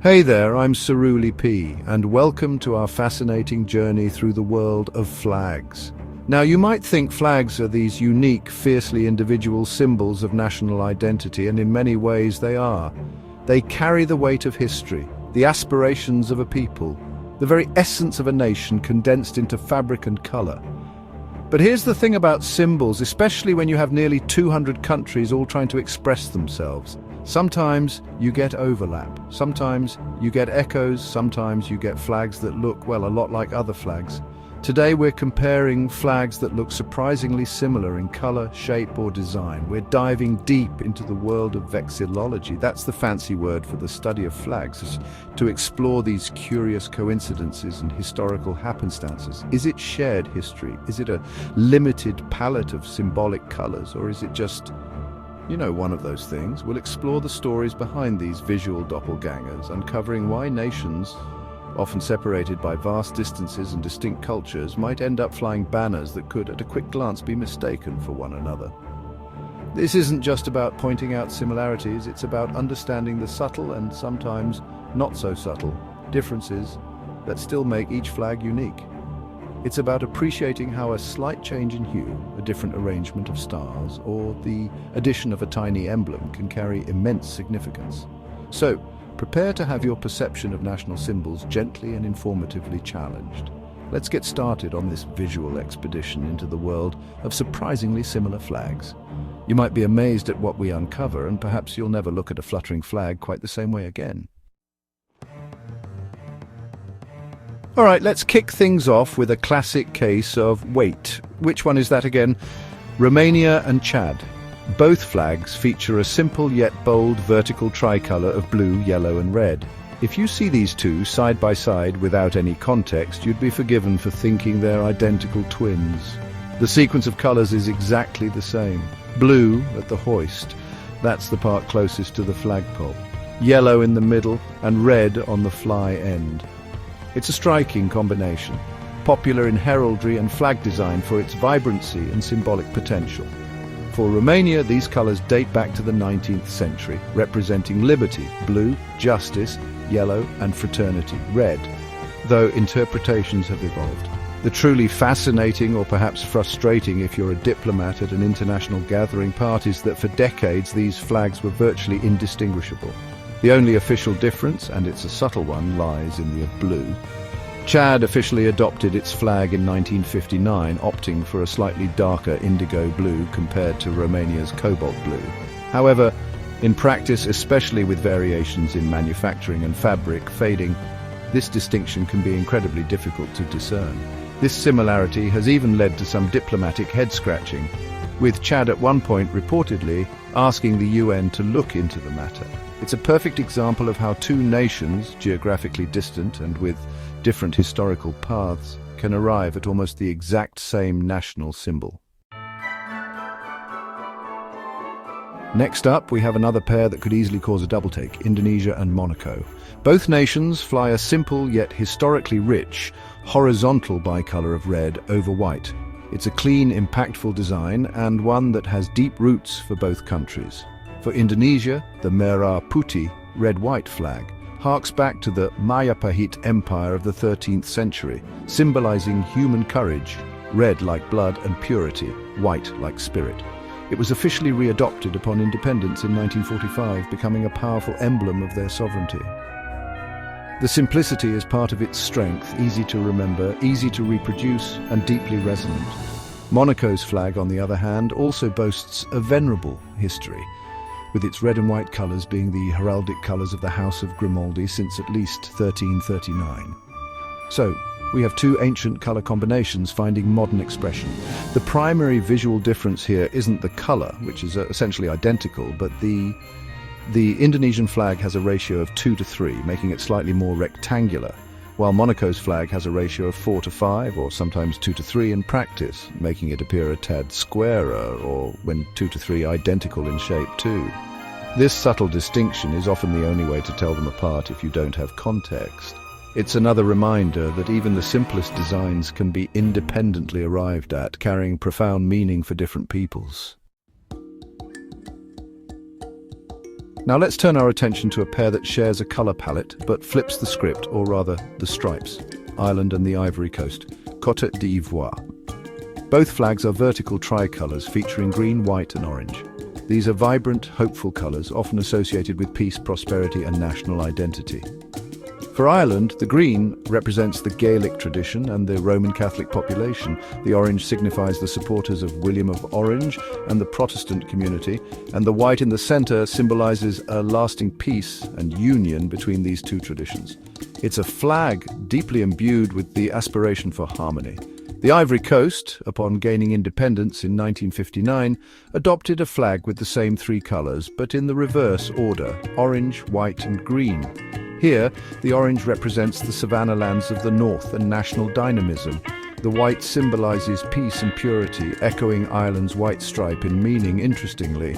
Hey there, I'm Ceruli P, and welcome to our fascinating journey through the world of flags. Now, you might think flags are these unique, fiercely individual symbols of national identity, and in many ways they are. They carry the weight of history, the aspirations of a people, the very essence of a nation condensed into fabric and color. But here's the thing about symbols, especially when you have nearly 200 countries all trying to express themselves. Sometimes you get overlap, sometimes you get echoes, sometimes you get flags that look, well, a lot like other flags. Today we're comparing flags that look surprisingly similar in color, shape or design. We're diving deep into the world of vexillology. That's the fancy word for the study of flags, to explore these curious coincidences and historical happenstances. Is it shared history? Is it a limited palette of symbolic colors, or is it just, one of those things? We'll explore the stories behind these visual doppelgangers, uncovering why nations, often separated by vast distances and distinct cultures, might end up flying banners that could, at a quick glance, be mistaken for one another. This isn't just about pointing out similarities, it's about understanding the subtle and sometimes not so subtle differences that still make each flag unique. It's about appreciating how a slight change in hue, a different arrangement of stars, or the addition of a tiny emblem can carry immense significance. So, prepare to have your perception of national symbols gently and informatively challenged. Let's get started on this visual expedition into the world of surprisingly similar flags. You might be amazed at what we uncover, and perhaps you'll never look at a fluttering flag quite the same way again. All right, let's kick things off with a classic case of wait. Which one is that again? Romania and Chad. Both flags feature a simple yet bold vertical tricolor of blue, yellow and red. If you see these two side by side without any context, you'd be forgiven for thinking they're identical twins. The sequence of colors is exactly the same. Blue at the hoist, that's the part closest to the flagpole. Yellow in the middle and red on the fly end. It's a striking combination, popular in heraldry and flag design for its vibrancy and symbolic potential. For Romania, these colors date back to the 19th century, representing liberty, blue, justice, yellow, and fraternity, red, though interpretations have evolved. The truly fascinating, or perhaps frustrating if you're a diplomat at an international gathering part, is that for decades these flags were virtually indistinguishable. The only official difference, and it's a subtle one, lies in the blue. Chad officially adopted its flag in 1959, opting for a slightly darker indigo blue compared to Romania's cobalt blue. However, in practice, especially with variations in manufacturing and fabric fading, this distinction can be incredibly difficult to discern. This similarity has even led to some diplomatic head-scratching, with Chad at one point reportedly asking the UN to look into the matter. It's a perfect example of how two nations, geographically distant and with different historical paths, can arrive at almost the exact same national symbol. Next up, we have another pair that could easily cause a double-take, Indonesia and Monaco. Both nations fly a simple yet historically rich, horizontal bicolor of red over white. It's a clean, impactful design and one that has deep roots for both countries. For Indonesia, the Merah Putih, red-white flag, harks back to the Majapahit Empire of the 13th century, symbolizing human courage, red like blood and purity, white like spirit. It was officially readopted upon independence in 1945, becoming a powerful emblem of their sovereignty. The simplicity is part of its strength, easy to remember, easy to reproduce, and deeply resonant. Monaco's flag, on the other hand, also boasts a venerable history, with its red and white colours being the heraldic colours of the House of Grimaldi since at least 1339. So, we have two ancient colour combinations finding modern expression. The primary visual difference here isn't the colour, which is essentially identical, but the Indonesian flag has a ratio of 2:3, making it slightly more rectangular, while Monaco's flag has a ratio of 4:5, or sometimes 2:3 in practice, making it appear a tad squarer, or when 2:3 identical in shape too. This subtle distinction is often the only way to tell them apart if you don't have context. It's another reminder that even the simplest designs can be independently arrived at, carrying profound meaning for different peoples. Now let's turn our attention to a pair that shares a colour palette, but flips the script, or rather, the stripes. Ireland and the Ivory Coast, Côte d'Ivoire. Both flags are vertical tricolours featuring green, white and orange. These are vibrant, hopeful colours, often associated with peace, prosperity and national identity. For Ireland, the green represents the Gaelic tradition and the Roman Catholic population. The orange signifies the supporters of William of Orange and the Protestant community, and the white in the centre symbolises a lasting peace and union between these two traditions. It's a flag deeply imbued with the aspiration for harmony. The Ivory Coast, upon gaining independence in 1959, adopted a flag with the same three colours, but in the reverse order: orange, white and green. Here, the orange represents the savanna lands of the north and national dynamism. The white symbolises peace and purity, echoing Ireland's white stripe in meaning, interestingly.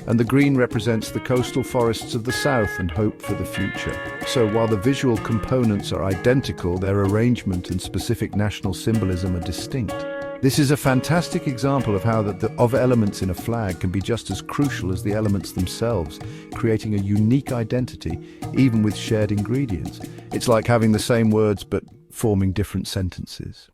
And the green represents the coastal forests of the south and hope for the future. So while the visual components are identical, their arrangement and specific national symbolism are distinct. This is a fantastic example of how the elements in a flag can be just as crucial as the elements themselves, creating a unique identity, even with shared ingredients. It's like having the same words but forming different sentences.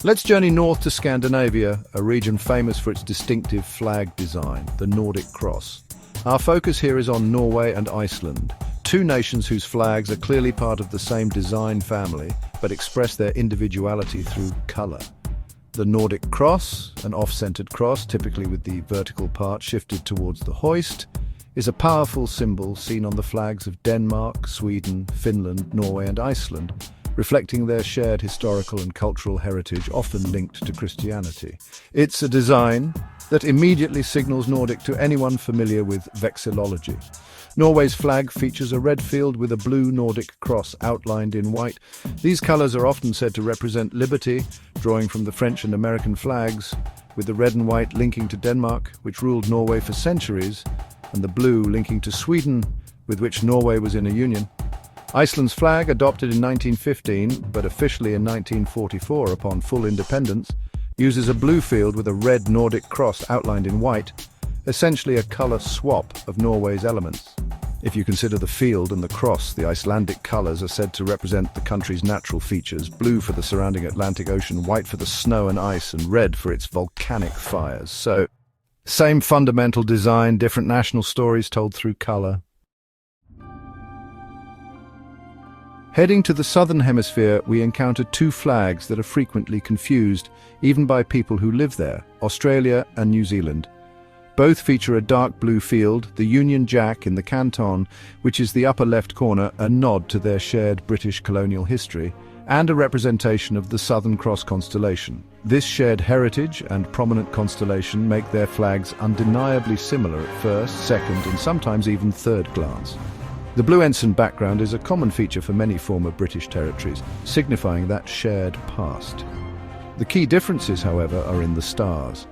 Let's journey north to Scandinavia, a region famous for its distinctive flag design, the Nordic cross. Our focus here is on Norway and Iceland, two nations whose flags are clearly part of the same design family, but express their individuality through colour. The Nordic cross, an off-centered cross, typically with the vertical part shifted towards the hoist, is a powerful symbol seen on the flags of Denmark, Sweden, Finland, Norway and Iceland, reflecting their shared historical and cultural heritage, often linked to Christianity. It's a design that immediately signals Nordic to anyone familiar with vexillology. Norway's flag features a red field with a blue Nordic cross outlined in white. These colours are often said to represent liberty, drawing from the French and American flags, with the red and white linking to Denmark, which ruled Norway for centuries, and the blue linking to Sweden, with which Norway was in a union. Iceland's flag, adopted in 1915, but officially in 1944 upon full independence, uses a blue field with a red Nordic cross outlined in white, essentially a colour swap of Norway's elements. If you consider the field and the cross, the Icelandic colours are said to represent the country's natural features: blue for the surrounding Atlantic Ocean, white for the snow and ice, and red for its volcanic fires. So, same fundamental design, different national stories told through colour. Heading to the southern hemisphere, we encounter two flags that are frequently confused, even by people who live there: Australia and New Zealand. Both feature a dark blue field, the Union Jack in the canton, which is the upper left corner, a nod to their shared British colonial history, and a representation of the Southern Cross constellation. This shared heritage and prominent constellation make their flags undeniably similar at first, second, and sometimes even third glance. The blue ensign background is a common feature for many former British territories, signifying that shared past. The key differences, however, are in the stars.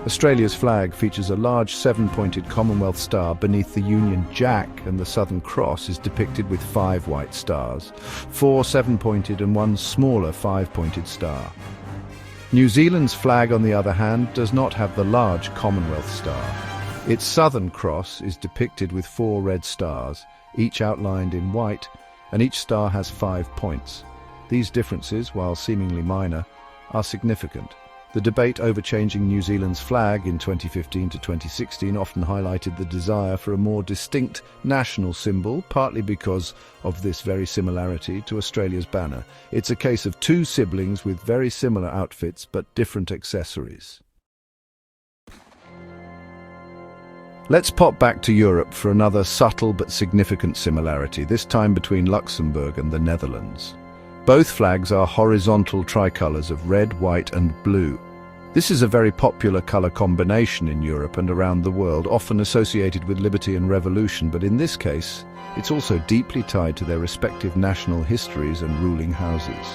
Australia's flag features a large seven-pointed Commonwealth star beneath the Union Jack, and the Southern Cross is depicted with 5 white stars, 4 seven-pointed and 1 smaller 5-pointed star. New Zealand's flag, on the other hand, does not have the large Commonwealth star. Its Southern Cross is depicted with 4 red stars, each outlined in white, and each star has 5 points. These differences, while seemingly minor, are significant. The debate over changing New Zealand's flag in 2015 to 2016 often highlighted the desire for a more distinct national symbol, partly because of this very similarity to Australia's banner. It's a case of two siblings with very similar outfits but different accessories. Let's pop back to Europe for another subtle but significant similarity, this time between Luxembourg and the Netherlands. Both flags are horizontal tricolours of red, white and blue. This is a very popular colour combination in Europe and around the world, often associated with liberty and revolution, but in this case, it's also deeply tied to their respective national histories and ruling houses.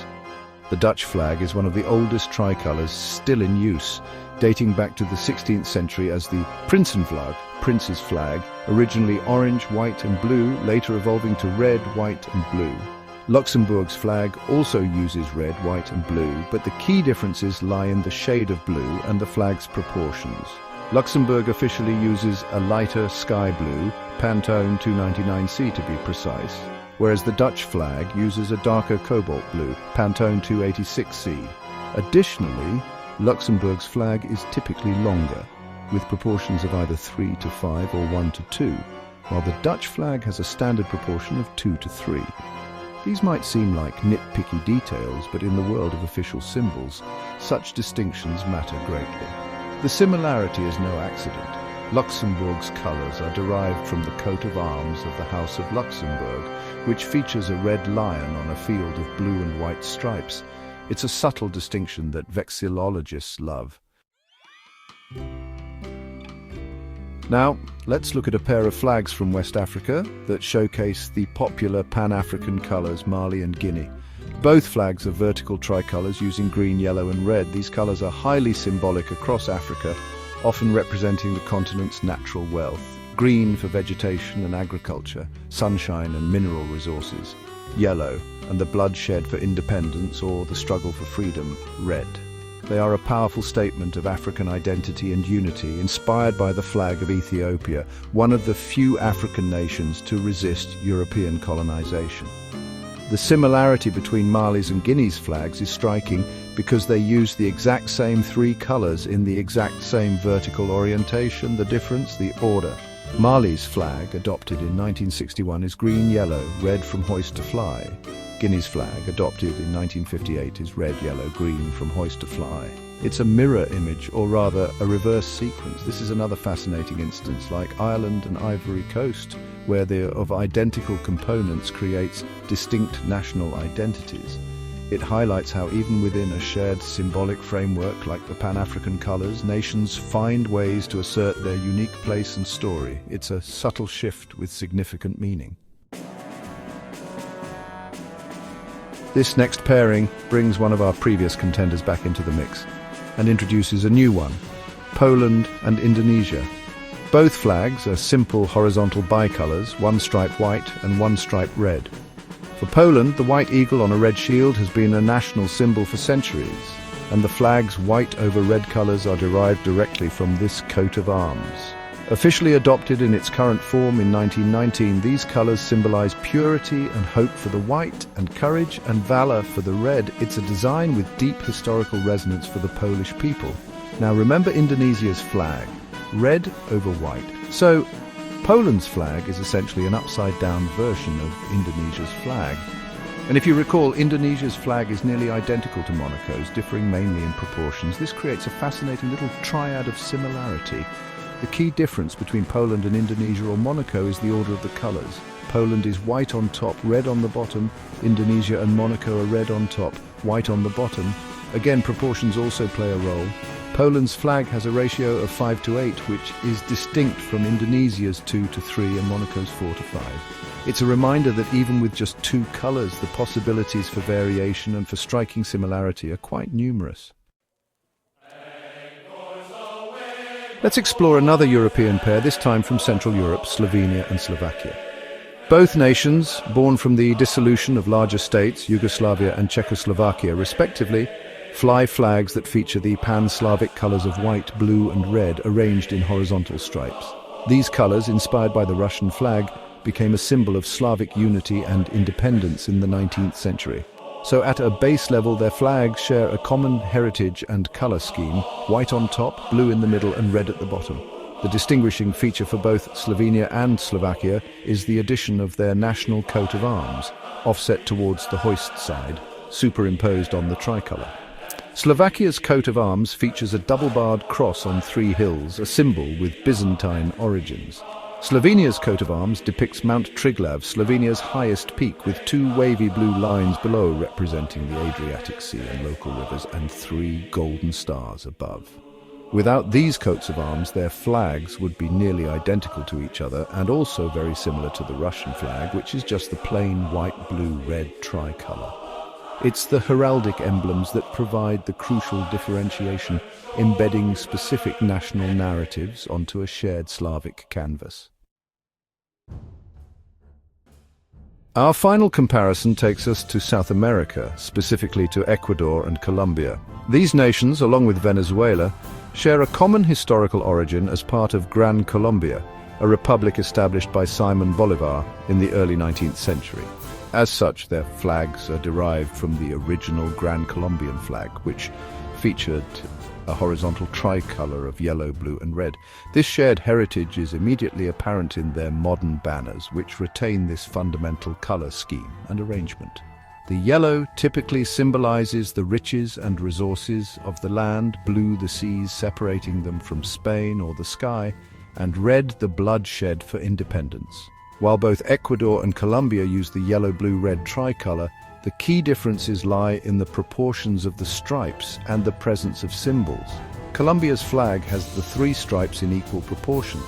The Dutch flag is one of the oldest tricolours still in use, dating back to the 16th century as the Prinsenvlag, Prince's flag, originally orange, white and blue, later evolving to red, white and blue. Luxembourg's flag also uses red, white and blue, but the key differences lie in the shade of blue and the flag's proportions. Luxembourg officially uses a lighter sky blue, Pantone 299C to be precise, whereas the Dutch flag uses a darker cobalt blue, Pantone 286C. Additionally, Luxembourg's flag is typically longer, with proportions of either 3:5 or 1:2, while the Dutch flag has a standard proportion of 2:3. These might seem like nitpicky details, but in the world of official symbols, such distinctions matter greatly. The similarity is no accident. Luxembourg's colours are derived from the coat of arms of the House of Luxembourg, which features a red lion on a field of blue and white stripes. It's a subtle distinction that vexillologists love. Now, let's look at a pair of flags from West Africa that showcase the popular Pan-African colours Mali and Guinea. Both flags are vertical tricolours using green, yellow and red. These colours are highly symbolic across Africa, often representing the continent's natural wealth. Green for vegetation and agriculture, sunshine and mineral resources. Yellow, and the bloodshed for independence or the struggle for freedom, red. They are a powerful statement of African identity and unity, inspired by the flag of Ethiopia, one of the few African nations to resist European colonization. The similarity between Mali's and Guinea's flags is striking because they use the exact same three colours in the exact same vertical orientation. The difference, the order. Mali's flag, adopted in 1961, is green, yellow, red from hoist to fly. Guinea's flag, adopted in 1958, is red, yellow, green from hoist to fly. It's a mirror image, or rather a reverse sequence. This is another fascinating instance, like Ireland and Ivory Coast, where the of identical components creates distinct national identities. It highlights how even within a shared symbolic framework like the Pan-African colours, nations find ways to assert their unique place and story. It's a subtle shift with significant meaning. This next pairing brings one of our previous contenders back into the mix and introduces a new one, Poland and Indonesia. Both flags are simple horizontal bicolours, one stripe white and one stripe red. For Poland, the white eagle on a red shield has been a national symbol for centuries, and the flag's white over red colours are derived directly from this coat of arms. Officially adopted in its current form in 1919, these colours symbolise purity and hope for the white, and courage and valour for the red. It's a design with deep historical resonance for the Polish people. Now remember Indonesia's flag, red over white. So Poland's flag is essentially an upside-down version of Indonesia's flag. And if you recall, Indonesia's flag is nearly identical to Monaco's, differing mainly in proportions. This creates a fascinating little triad of similarity. The key difference between Poland and Indonesia or Monaco is the order of the colours. Poland is white on top, red on the bottom. Indonesia and Monaco are red on top, white on the bottom. Again, proportions also play a role. Poland's flag has a ratio of 5:8, which is distinct from Indonesia's 2:3 and Monaco's 4:5. It's a reminder that even with just two colours, the possibilities for variation and for striking similarity are quite numerous. Let's explore another European pair, this time from Central Europe, Slovenia and Slovakia. Both nations, born from the dissolution of larger states, Yugoslavia and Czechoslovakia respectively, fly flags that feature the pan-Slavic colours of white, blue and red arranged in horizontal stripes. These colours, inspired by the Russian flag, became a symbol of Slavic unity and independence in the 19th century. So at a base level, their flags share a common heritage and colour scheme, white on top, blue in the middle and red at the bottom. The distinguishing feature for both Slovenia and Slovakia is the addition of their national coat of arms, offset towards the hoist side, superimposed on the tricolour. Slovakia's coat of arms features a double-barred cross on three hills, a symbol with Byzantine origins. Slovenia's coat of arms depicts Mount Triglav, Slovenia's highest peak, with two wavy blue lines below representing the Adriatic Sea and local rivers, and three golden stars above. Without these coats of arms, their flags would be nearly identical to each other and also very similar to the Russian flag, which is just the plain white, blue, red tricolour. It's the heraldic emblems that provide the crucial differentiation, embedding specific national narratives onto a shared Slavic canvas. Our final comparison takes us to South America, specifically to Ecuador and Colombia. These nations, along with Venezuela, share a common historical origin as part of Gran Colombia, a republic established by Simon Bolivar in the early 19th century. As such, their flags are derived from the original Gran Colombian flag, which featured a horizontal tricolor of yellow, blue and red. This shared heritage is immediately apparent in their modern banners, which retain this fundamental color scheme and arrangement. The yellow typically symbolizes the riches and resources of the land, blue the seas separating them from Spain or the sky, and red the bloodshed for independence. While both Ecuador and Colombia use the yellow-blue-red tricolor, the key differences lie in the proportions of the stripes and the presence of symbols. Colombia's flag has the 3 stripes in equal proportions.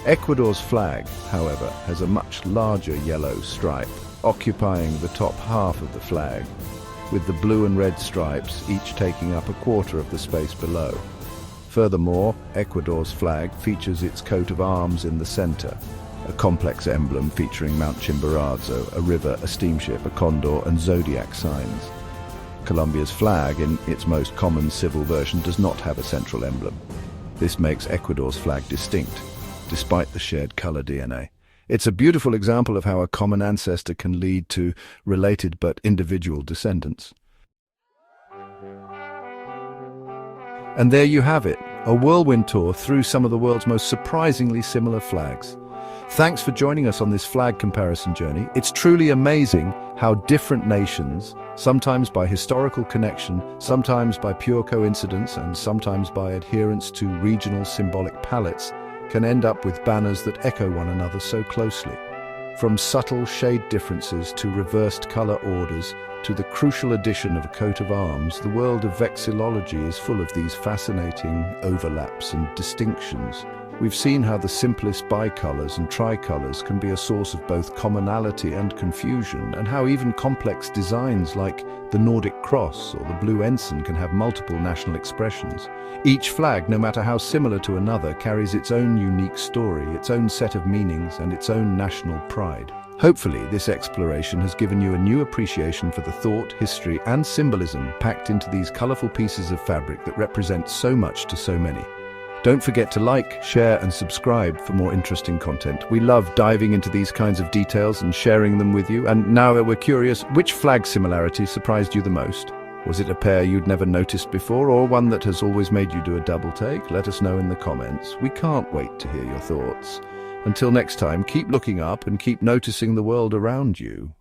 Ecuador's flag, however, has a much larger yellow stripe, occupying the top half of the flag, with the blue and red stripes each taking up a quarter of the space below. Furthermore, Ecuador's flag features its coat of arms in the center, a complex emblem featuring Mount Chimborazo, a river, a steamship, a condor, and zodiac signs. Colombia's flag, in its most common civil version, does not have a central emblem. This makes Ecuador's flag distinct, despite the shared color DNA. It's a beautiful example of how a common ancestor can lead to related but individual descendants. And there you have it, a whirlwind tour through some of the world's most surprisingly similar flags. Thanks for joining us on this flag comparison journey. It's truly amazing how different nations, sometimes by historical connection, sometimes by pure coincidence, and sometimes by adherence to regional symbolic palettes, can end up with banners that echo one another so closely. From subtle shade differences to reversed color orders to the crucial addition of a coat of arms, the world of vexillology is full of these fascinating overlaps and distinctions. We've seen how the simplest bicolors and tricolors can be a source of both commonality and confusion, and how even complex designs like the Nordic cross or the blue ensign can have multiple national expressions. Each flag, no matter how similar to another, carries its own unique story, its own set of meanings, and its own national pride. Hopefully, this exploration has given you a new appreciation for the thought, history, and symbolism packed into these colorful pieces of fabric that represent so much to so many. Don't forget to like, share, and subscribe for more interesting content. We love diving into these kinds of details and sharing them with you. And now we're curious, which flag similarity surprised you the most? Was it a pair you'd never noticed before, or one that has always made you do a double take? Let us know in the comments. We can't wait to hear your thoughts. Until next time, keep looking up and keep noticing the world around you.